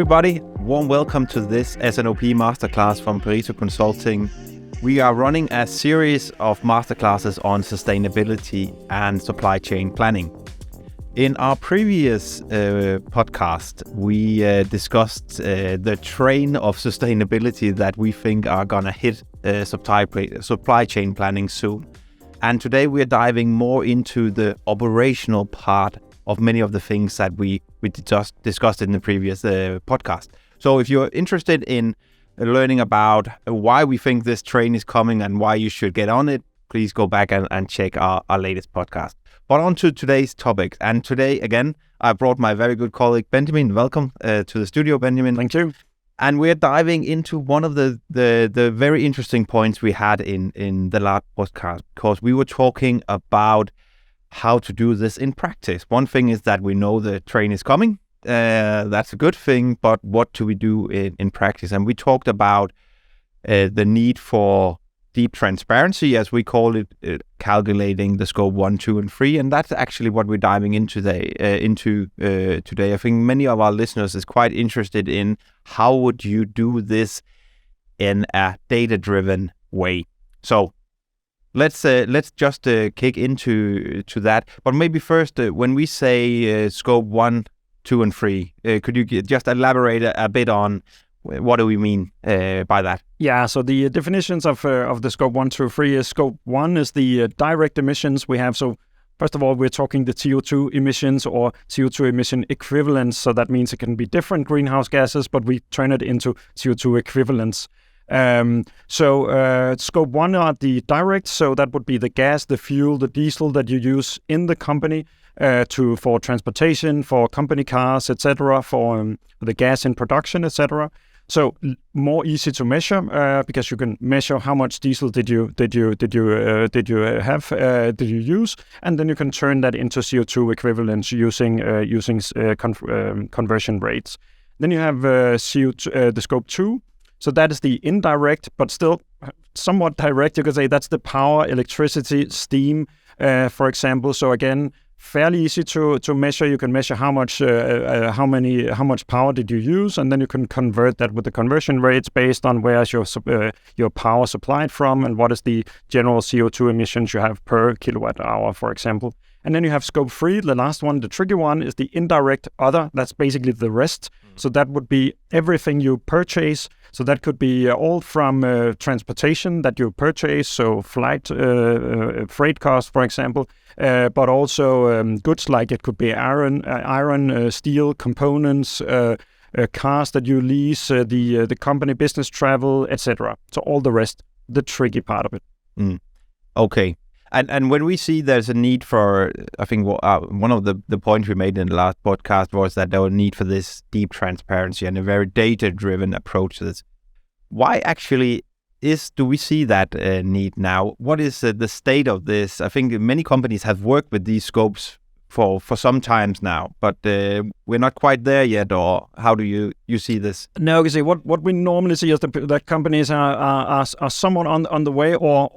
everybody, warm welcome to this S&OP masterclass from Perito Consulting. We are running a series of masterclasses on sustainability and supply chain planning. In our previous podcast, we discussed the train of sustainability that we think are gonna hit supply chain planning soon. And today we are diving more into the operational part of many of the things that we just discussed in the previous podcast. So if you're interested in learning about why we think this train is coming and why you should get on it, please go back and check our latest podcast. But on to today's topic. And today, again, I brought my very good colleague, Benjamin. Welcome to the studio, Benjamin. Thank you. And we're diving into one of the very interesting points we had in the last podcast, because we were talking about how to do this in practice. One thing is that we know the train is coming. That's a good thing, but what do we do in practice? And we talked about the need for deep transparency, as we call it, calculating the scope 1, 2, and 3. And that's actually what we're diving into today. I think many of our listeners is quite interested in how would you do this in a data-driven way. So let's just kick into that. But maybe first, when we say scope 1, 2, and 3, could you just elaborate a bit on what do we mean by that? Yeah, so the definitions of the scope 1, 2, 3 is scope 1 is the direct emissions we have. So first of all, we're talking the CO2 emissions or CO2 emission equivalents. So that means it can be different greenhouse gases, but we turn it into CO2 equivalents. Scope 1 are the direct, so that would be the gas, the fuel, the diesel that you use in the company for transportation, for company cars, etc., for the gas in production, etc. So more easy to measure because you can measure how much diesel did you use, and then you can turn that into CO2 equivalents using conversion rates. Then you have the scope 2. So that is the indirect, but still somewhat direct. You could say that's the power, electricity, steam, for example. So again, fairly easy to measure. You can measure how much power did you use, and then you can convert that with the conversion rates based on where is your power supplied from and what is the general CO2 emissions you have per kilowatt hour, for example. And then you have scope 3, the last one, the tricky one, is the indirect other. That's basically the rest. So that would be everything you purchase. So that could be all from transportation that you purchase, so freight costs, for example, but also goods like it could be iron, steel, components, cars that you lease, the company business travel, etc. So all the rest, the tricky part of it. Okay. And when we see there's a need for, I think one of the points we made in the last podcast was that there was a need for this deep transparency and a very data-driven approach to this. Why actually do we see that need now? What is the state of this? I think many companies have worked with these scopes for some times now, but we're not quite there yet. Or how do you see this? No, you see what we normally see is that companies are somewhat on the way or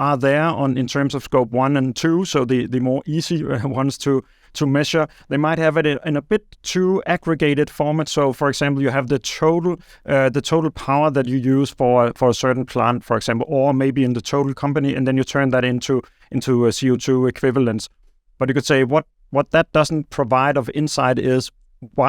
are there in terms of scope 1 and 2. So the more easy ones to measure, they might have it in a bit too aggregated format. So, for example, you have the total power that you use for a certain plant, for example, or maybe in the total company, and then you turn that into a CO2 equivalents. But you could say what that doesn't provide of insight is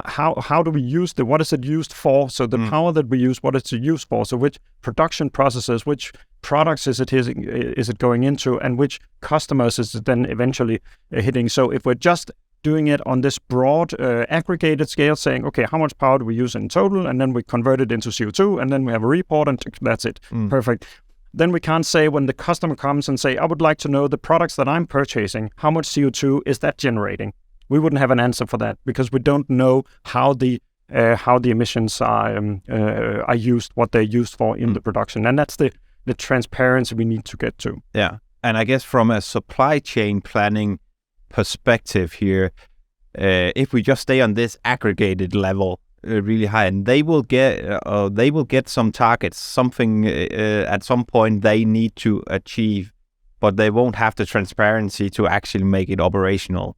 how do we use what is it used for? So the power that we use, what is it used for? So which production processes, which products is it going into, and which customers is it then eventually hitting? So if we're just doing it on this broad aggregated scale, saying, okay, how much power do we use in total? And then we convert it into CO2, and then we have a report, and that's it. Perfect. Then we can't say when the customer comes and say, I would like to know the products that I'm purchasing, how much CO2 is that generating? We wouldn't have an answer for that because we don't know how the emissions are used, what they're used for in the production. And that's the transparency we need to get to. Yeah. And I guess from a supply chain planning perspective here, if we just stay on this aggregated level, really high, and they will get some targets, something at some point they need to achieve, but they won't have the transparency to actually make it operational.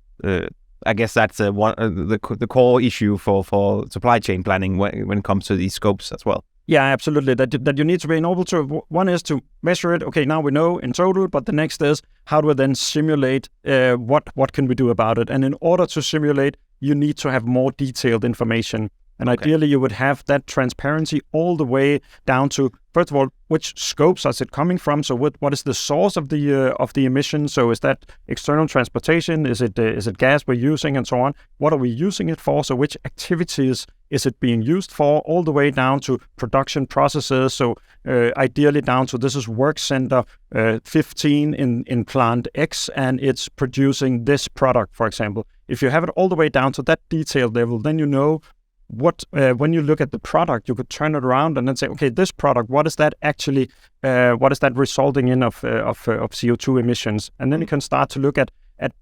I guess that's the core issue for supply chain planning when it comes to these scopes as well. Yeah, absolutely. That you need to be able to. One is to measure it. Okay, now we know in total, but the next is how do we then simulate what can we do about it? And in order to simulate, you need to have more detailed information. And ideally, you would have that transparency all the way down to, first of all, which scopes is it coming from? So what is the source of the emission? So is that external transportation? Is it gas we're using and so on? What are we using it for? So which activities is it being used for? All the way down to production processes. So ideally down to this is work center 15 in plant X, and it's producing this product, for example. If you have it all the way down to that detailed level, then you know when you look at the product, you could turn it around and then say, okay, this product, what is that actually? What is that resulting in of CO2 emissions? And then you can start to look at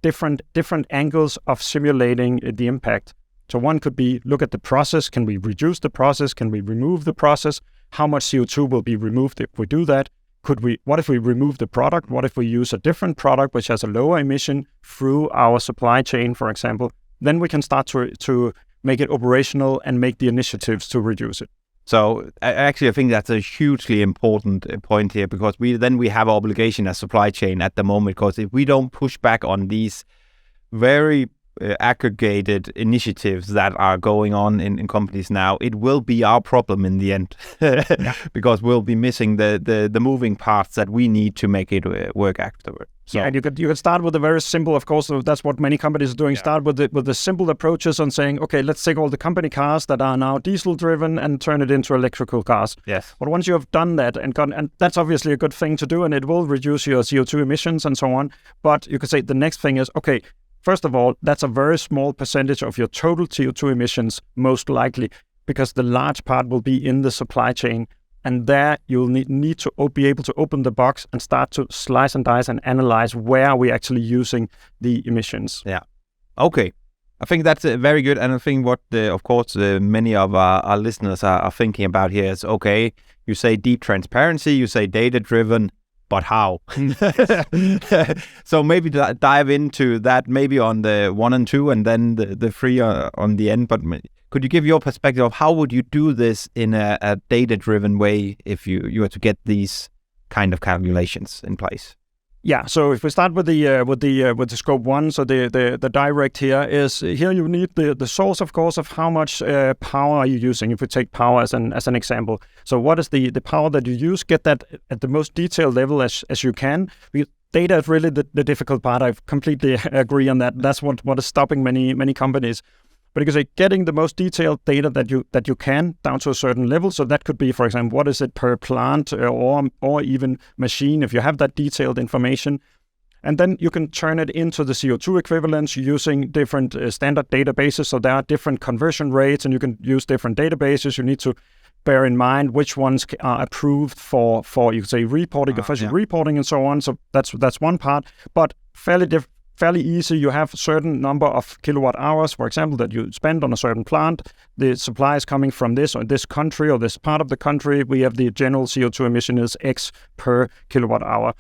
different angles of simulating the impact. So one could be look at the process. Can we reduce the process? Can we remove the process? How much CO2 will be removed if we do that? What if we remove the product? What if we use a different product which has a lower emission through our supply chain, for example? Then we can start to make it operational and make the initiatives to reduce it. So actually, I think that's a hugely important point here, because we have an obligation as supply chain at the moment, because if we don't push back on these very aggregated initiatives that are going on in companies now, it will be our problem in the end. Because we'll be missing the moving parts that we need to make it work afterward. So. Yeah, and you could start with a very simple, of course, that's what many companies are doing. Yeah. Start with the simple approaches on saying, okay, let's take all the company cars that are now diesel driven and turn it into electrical cars. Yes. But once you have done that and that's obviously a good thing to do, and it will reduce your CO2 emissions and so on. But you could say the next thing is, okay, first of all, that's a very small percentage of your total CO2 emissions, most likely, because the large part will be in the supply chain. And there you'll need to be able to open the box and start to slice and dice and analyze where are we actually using the emissions. Yeah. Okay. I think that's very good. And I think what, of course, many of our listeners are thinking about here is, okay, you say deep transparency, you say data-driven, but how? So maybe dive into that maybe on the 1 and 2 and then the 3 on the end. But could you give your perspective of how would you do this in a data-driven way if you were to get these kind of calculations in place? Yeah. So if we start with the scope 1, so the direct here is here you need the source, of course, of how much power are you using. If we take power as an example, so what is the power that you use? Get that at the most detailed level as you can. Data is really the difficult part. I completely agree on that. That's what is stopping many companies. But you can say getting the most detailed data that you can down to a certain level. So that could be, for example, what is it per plant or even machine, if you have that detailed information. And then you can turn it into the CO2 equivalents using different standard databases. So there are different conversion rates and you can use different databases. You need to bear in mind which ones are approved for you could say reporting, official reporting and so on. So that's one part, but fairly easy. You have a certain number of kilowatt hours, for example, that you spend on a certain plant. The supply is coming from this or this country or this part of the country. We have the general CO2 emission is X per kilowatt hour.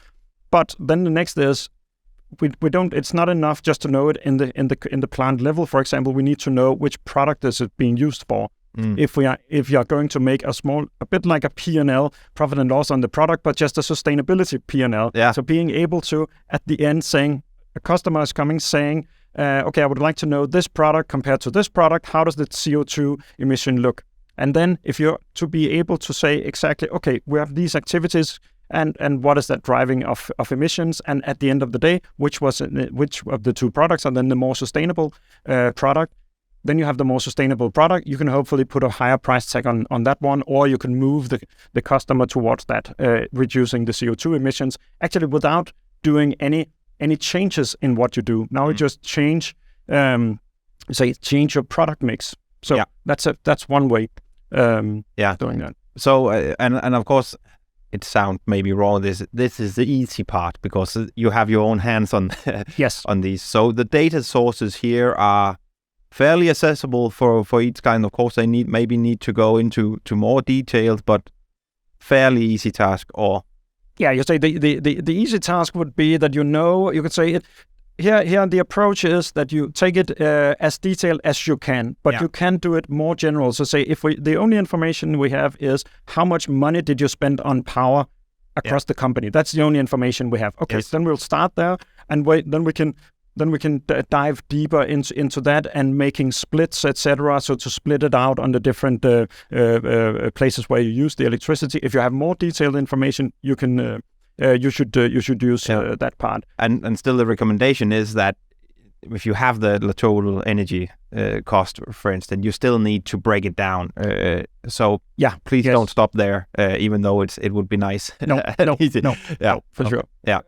But then the next is we don't. It's not enough just to know it in the plant level. For example, we need to know which product is it being used for. If you are going to make a bit like a P&L, profit and loss on the product, but just a sustainability P&L. Yeah. So being able to at the end saying, a customer is coming saying, okay, I would like to know this product compared to this product. How does the CO2 emission look? And then if you're to be able to say exactly, okay, we have these activities and what is that driving of emissions? And at the end of the day, which of the two products are then the more sustainable product? Then you have the more sustainable product. You can hopefully put a higher price tag on that one, or you can move the customer towards that, reducing the CO2 emissions, actually without doing any changes in what you do. Now you just change your product mix. So that's one way doing that. So and of course it sounds maybe wrong. This is the easy part because you have your own hands on on these. So the data sources here are fairly accessible for each kind. Of course, they need to go into more details, but fairly easy task. Or you say the easy task would be that you could say it. here the approach is that you take it as detailed as you can, but you can do it more general. So say if the only information we have is how much money did you spend on power across the company. That's the only information we have. Okay, then we'll start there, and then we can dive deeper into that and making splits, etc. So to split it out on the different places where you use the electricity. If you have more detailed information, you can you should use that part. And still, the recommendation is that if you have the total energy cost, for instance, you still need to break it down. So please don't stop there, even though it would be nice. No, for sure. Yeah.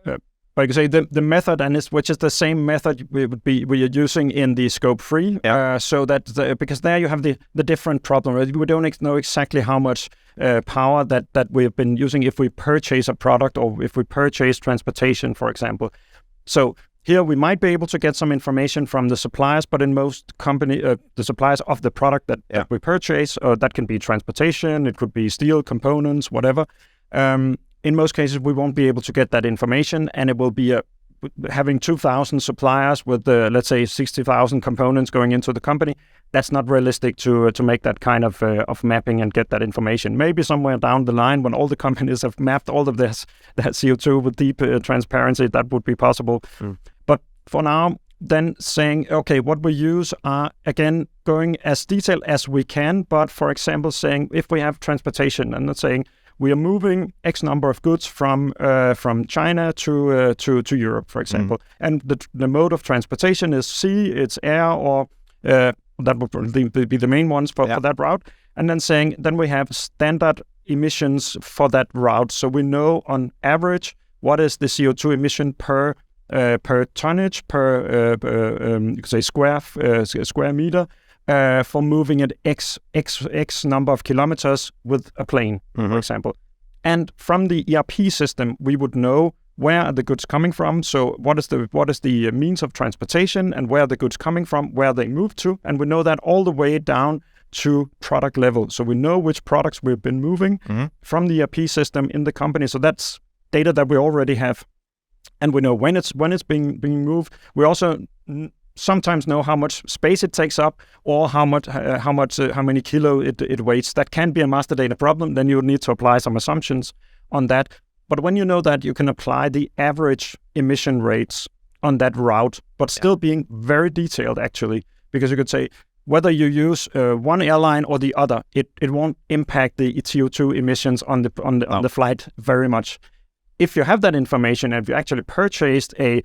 But you can say the method, which is the same method we are using in the scope 3. So that because there you have the different problem. Right? We don't know exactly how much power that we've been using if we purchase a product or if we purchase transportation, for example. So here we might be able to get some information from the suppliers, but in most the suppliers of the product that we purchase, that can be transportation, it could be steel components, whatever. In most cases, we won't be able to get that information, and it will be having 2,000 suppliers with, let's say, 60,000 components going into the company. That's not realistic to make that kind of mapping and get that information. Maybe somewhere down the line, when all the companies have mapped all of that CO2 with deep transparency, that would be possible. But for now, then saying, okay, what we use are, again, going as detailed as we can. But for example, saying if we have transportation and let's saying we are moving X number of goods from China to Europe, for example, and the mode of transportation is sea, it's air, or that would be the main ones for that route. And then saying, then we have standard emissions for that route. So we know on average what is the CO2 emission per tonnage, per you could say square meter, for moving it X number of kilometers with a plane, for example. And from the ERP system, we would know where are the goods coming from. So what is the means of transportation and where are the goods coming from, where they move to, and we know that all the way down to product level. So we know which products we've been moving from the ERP system in the company. So that's data that we already have. And we know when it's being moved. We also sometimes know how much space it takes up or how many kilo it weighs. That can be a master data problem. Then you need to apply some assumptions on that. But when you know that, you can apply the average emission rates on that route, but still being very detailed actually, because you could say whether you use one airline or the other, it won't impact the CO2 emissions on the flight very much. If you have that information and if you actually purchased a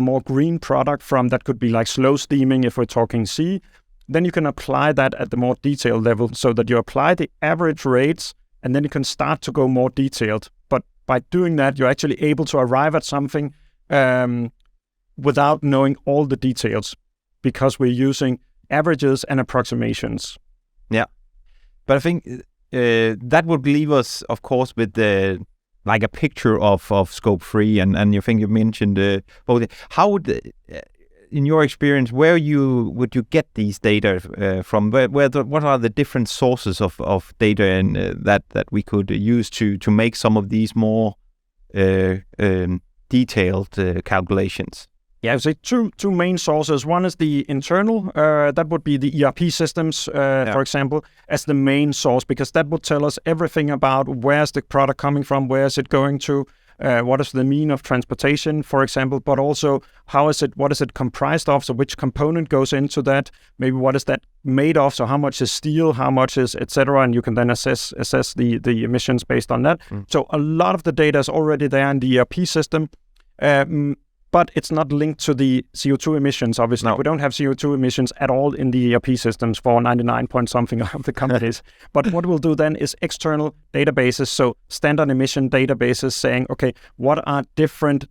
more green product from that could be like slow steaming if we're talking sea, then you can apply that at the more detailed level so that you apply the average rates and then you can start to go more detailed. But by doing that, you're actually able to arrive at something without knowing all the details because we're using averages and approximations. Yeah. But I think that would leave us, of course, with like a picture of scope 3 and you think you mentioned how would in your experience where would you get these data from, what are the different sources of data and that we could use to make some of these more detailed calculations? Yeah, I would say two main sources. One is the internal, that would be the ERP systems, for example, as the main source, because that would tell us everything about where's the product coming from, where is it going to, what is the mean of transportation, for example, but also what is it comprised of, so which component goes into that, maybe what is that made of, so how much is steel, how much is etc., and you can then assess the emissions based on that. So a lot of the data is already there in the ERP system. But it's not linked to the CO2 emissions, obviously. No. We don't have CO2 emissions at all in the ERP systems for 99 point something of the companies. But what we'll do then is external databases, so standard emission databases saying, okay, what are different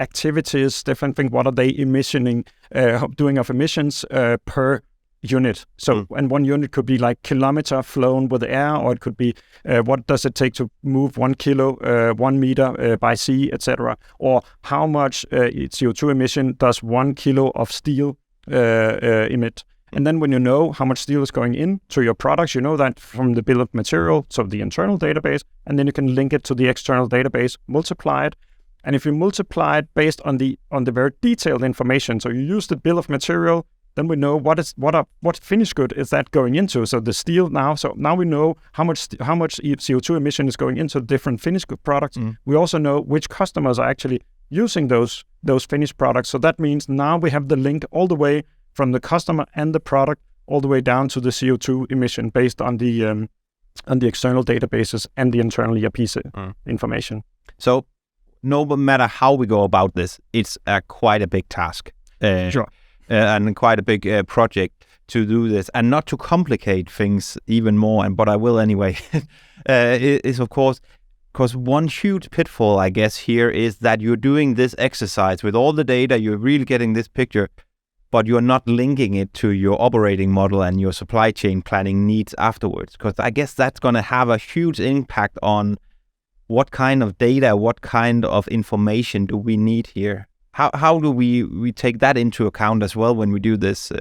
activities, different things, what are they doing of emissions per unit. So, and one unit could be like kilometer flown with air, or it could be what does it take to move 1 kilo, 1 meter by sea, etc. Or how much CO2 emission does 1 kilo of steel emit. And then when you know how much steel is going into your products, you know that from the bill of material, so the internal database, and then you can link it to the external database, multiply it, And if you multiply it based on the very detailed information, so you use the bill of material, then we know what finished good is that going into. So the steel now. So now we know how much CO2 emission is going into different finished good products. We also know which customers are actually using those finished products. So that means now we have the link all the way from the customer and the product all the way down to the CO2 emission based on the external databases and the internal ERP information. So no matter how we go about this, it's quite a big task. Sure. And quite a big project to do this, and not to complicate things even more. But I will anyway. Is of course, because one huge pitfall, I guess, here is that you're doing this exercise with all the data. You're really getting this picture, but you're not linking it to your operating model and your supply chain planning needs afterwards. Because I guess that's going to have a huge impact on what kind of data, what kind of information do we need here. How do we take that into account as well when we do this?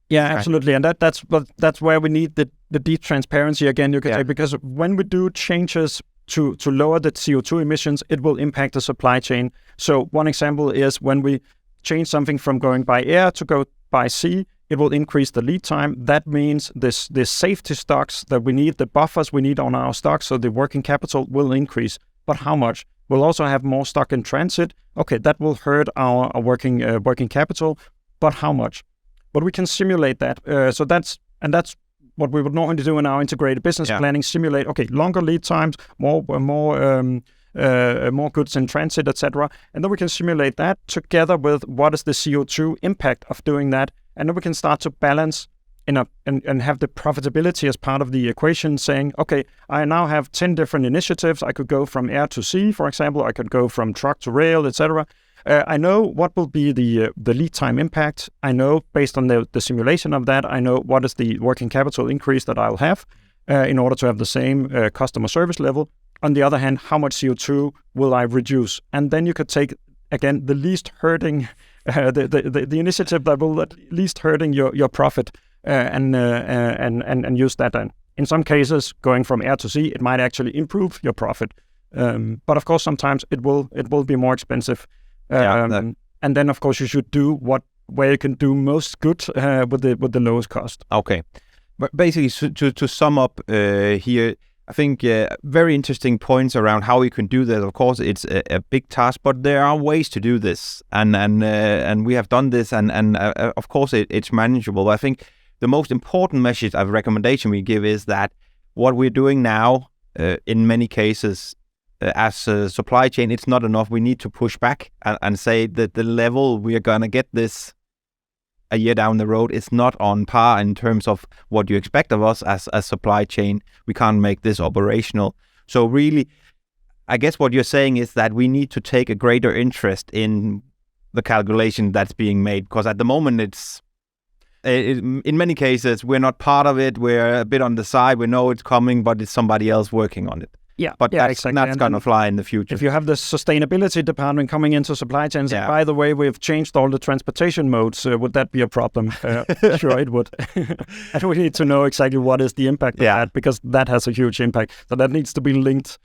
Yeah, absolutely, and that's where we need the deep transparency again. You could say, because when we do changes to lower the CO2 emissions, it will impact the supply chain. So one example is when we change something from going by air to go by sea, it will increase the lead time. That means this safety stocks that we need, the buffers we need on our stocks, so the working capital will increase. But how much? We'll also have more stock in transit. Okay, that will hurt our working capital, but how much? But we can simulate that. So that's what we would normally do in our integrated business planning. Simulate. Okay, longer lead times, more goods in transit, etc. And then we can simulate that together with what is the CO2 impact of doing that, and then we can start to balance and have the profitability as part of the equation, saying, okay, I now have 10 different initiatives. I could go from air to sea, for example. I could go from truck to rail, etc. I know what will be the lead time impact. I know based on the simulation of that, I know what is the working capital increase that I'll have in order to have the same customer service level. On the other hand, how much CO2 will I reduce? And then you could take, again, the least hurting, the initiative that will at least hurting your profit. And use that. And in some cases, going from air to sea, it might actually improve your profit. But of course, sometimes it will be more expensive. And then, of course, you should do where you can do most good with the lowest cost. Okay, but basically, to sum up here, I think very interesting points around how we can do that. Of course, it's a big task, but there are ways to do this, and we have done this, and of course, it's manageable. I think the most important message of recommendation we give is that what we're doing now, in many cases, as a supply chain, it's not enough. We need to push back and say that the level we are going to get this a year down the road is not on par in terms of what you expect of us as a supply chain. We can't make this operational. So really, I guess what you're saying is that we need to take a greater interest in the calculation that's being made, because at the moment in many cases, we're not part of it. We're a bit on the side. We know it's coming, but it's somebody else working on it. Yeah, but that's exactly. going to fly in the future. If you have the sustainability department coming into supply chains, and by the way, we've changed all the transportation modes, would that be a problem? Sure, it would. And we need to know exactly what is the impact of that, because that has a huge impact. So that needs to be linked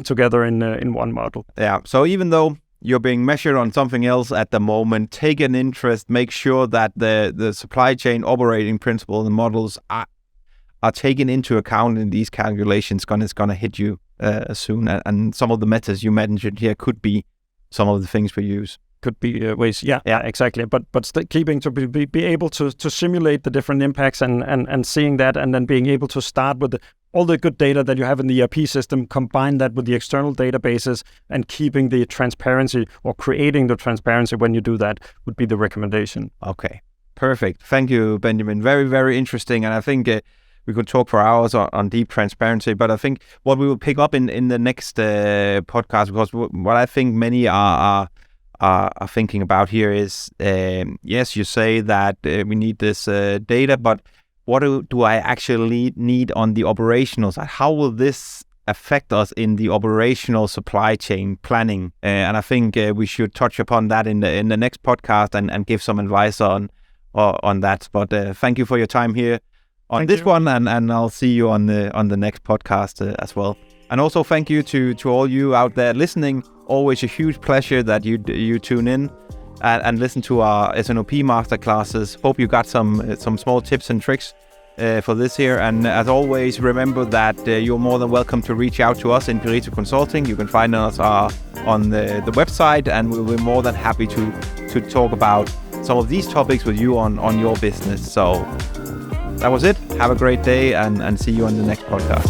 together in one model. Yeah. So even though you're being measured on something else at the moment, take an interest, make sure that the supply chain operating principles and models are taken into account in these calculations. It's going to hit you soon. And some of the methods you mentioned here could be some of the things we use. Could be ways, exactly. But keeping to be able to simulate the different impacts and seeing that, and then being able to start with all the good data that you have in the ERP system, combine that with the external databases, and keeping the transparency or creating the transparency when you do that would be the recommendation. Okay, perfect. Thank you, Benjamin. Very, very interesting. And I think we could talk for hours on deep transparency, but I think what we will pick up in the next podcast, because what I think many are thinking about here is, yes, you say that we need this data, but what do I actually need on the operational side? How will this affect us in the operational supply chain planning? And I think we should touch upon that in the next podcast and give some advice on that. But thank you for your time here on this one, and I'll see you on the next podcast as well. And also thank you to all you out there listening. Always a huge pleasure that you tune in and listen to our S&OP masterclasses. Hope you got some small tips and tricks for this here. And as always, remember that you're more than welcome to reach out to us in Perito Consulting. You can find us on the website, and we'll be more than happy to talk about some of these topics with you on your business. So that was it. Have a great day, and see you on the next podcast.